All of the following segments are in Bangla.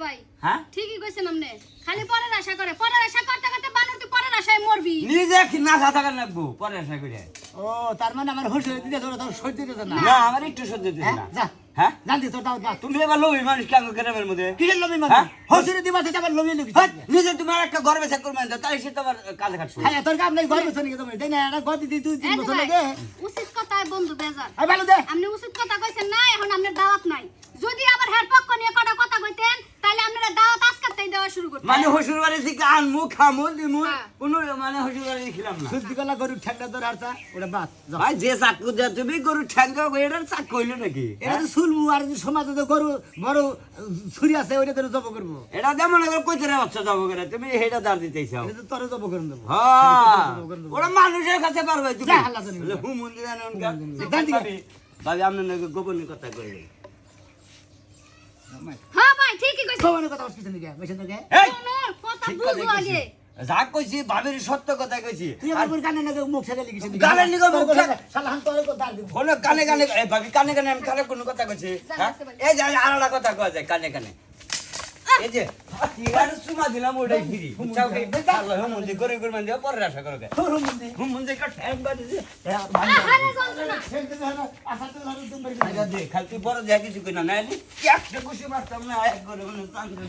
ভাই হ্যাঁ ঠিকই কইছেন আপনি খালি পরের আশা করে পরের আশা করতে করতে বানর তুই পরের আশায় মরবি নিজে কি না সাথা কার লাগবো পরে আশা করে ও তার মানে আমার হুশ দিতে তোরা তো সহ্য দিতে না না আমার একটু সহ্য দিতে হ্যাঁ না যা হ্যাঁ জানতি তোর দাও বাস তুমি এবার লোভী মানুষ কেন গ্রামের মধ্যে কিসের লবি মানে হ্যাঁ? হুশুরে দিবা তো আবার লবি লবি হ্যাঁ, নিজে তোমার একটা ঘর বেচা করবেন তাই সে তোমার কাজে খাটছো হ্যাঁ তোর কাম নাই ঘর বসে নিয়ে তোমার তাই না এটা গদি দি তুই তিন এই যে বছর ভাই, লাগে উচিত কথায় বন্ধু বেজার আই ভালো দে আপনি উচিত কথা কইছেন না এখন আপনার দাওয়াত নাই যদি আবার হের পক্ষ নিয়ে কটা কথা কইতেন তাহলে আপনারা দাওয়াত আজকাতেই দেওয়া শুরু করতেন মানে শ্বশুর বাড়ি থেকে আনমু খামু দিমু হ্যাঁ। কোনো মানে শ্বশুর বাড়ি খিলাম না সুদ্ধি গলা গরু ঠেকটা তোর হারতা ওটা বাদ যাও ভাই যে চাকু দেয় তুমি গরু ঠ্যাঙ্গা এটার চাক কইলো নাকি এটা তো শুনবো আর যে সমাজে তো গরু বড় ছুরি আছে ওইটা তোর জব করবো এটা যেমন করে কইতে রে বাচ্চা যাবো করে তুমি এটা দাঁড় দিতেই চাও এটা তো তোর জব করে দেবো হ্যাঁ ওরা মানুষের কাছে পারবে তুমি যা, হাল্লা জানি। হুমুন্দি জানেন জান দিকে। ভাবি আপনার নাকি গোপনীয় কথা কইলেন হ্যাঁ ভাই ঠিকই কইছেন সমানের কথা বলছিস নাকি মেশিন থেকে এই শোনোর কথা ঠিক কথা বুঝো কইছি আগে যা কইছি ভাবির সত্য কথা কইছি তুই আমার কানে নাকি মুখ ছেড়ে লিখিস গালের নিগো মুখ ছেড়ে- শালা হান তোর কথা দিব বলো কানে কানে ভাবি কানে কানে আমি খারাপ কোনো কথা কইছি হ্যাঁ এই যে আলাদা কথা কওয়া যায় কানে কানে এই যে টিগার সুমা দিলাম ওটাই ফিরি বুঝছাও কি আল্লাহ হুমুন্দি করে করে মানে পরে আশা করো গে তোর মন্দি হুমুন্দি কা ঠ্যাং বাড়ি দে আহারে যন্ত্রণা ছেড়ে দে না আসাতে ধরে তুমি বাড়ি আগে দে খালি তুই বড় যা কিছু কই না নাইলি একটা খুশি মারতাম না এক করে মানে চান্দ্র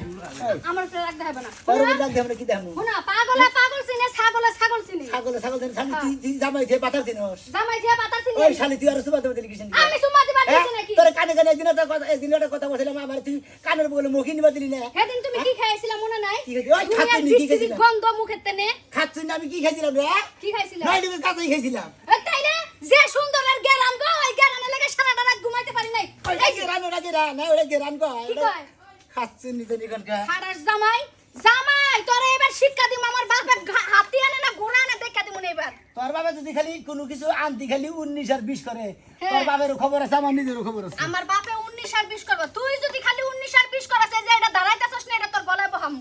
আমার তো রাখতে হবে না তোর ডাক দে আমরা কি দেখমু শোনা পাগলে পাগল চিনে ছাগলে ছাগল চিনে ছাগল দেন খালি তুই জামাই দিয়ে পাতার দিনস জামাই দিয়া পাতা চিনে ওই শালি তুই আর সুবা দেবে লিখিস আমি সুমা দিবা দিছি নাকি তোর কানে কানে একদিন একটা কথা একদিন একটা কথা বলছিলাম আমার তুই কানের বলে মুখই নিবা দিলি না সেদিন তুমি কি খাইছিলা মনে নাই কি খাইছি? ওই খাচ্ছি নি, কি খাইছিলাম? গন্ধ মুখের তেনে খাচ্ছি না আমি কি খাইছিলাম রে কি খাইছিলা নয় ডিমের কাঁচাই খাইছিলাম তাই না যে সুন্দরের গেরান গো ওই গেরানের লাগে সারাটা রাত ঘুমাইতে পারি নাই ওটা গেরান না ওটা গেরান কয় কি কয় খাচ্ছি নি তো নিকনকা খারাস জামাই জামাই তোরে এবার শিক্ষা দিম আমার বাপের হাতি আনে না ঘোড়া আনে দেখা দিমু না এবার তোর বাবা যদি খালি কোনো কিছু আনতি খালি 19 আর 20 করে হ্যাঁ। তোর বাবার খবর আছে আমার নিজেরও খবর আছে আমার বাপে 19 আর 20 করব তুই যদি খালি 19 আর 20 করাস যে এটা দাঁড়াইতাছস না এটা তোর গলায় বহাম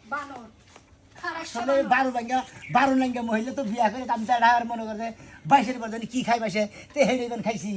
বানর খারাস আসলে 12 লাঙ্গা মহিলা তো বিয়া করে আমি তার আর মনে করে 22 এর পর জানি কি খাই বাসে তে হেড়ে খাইছি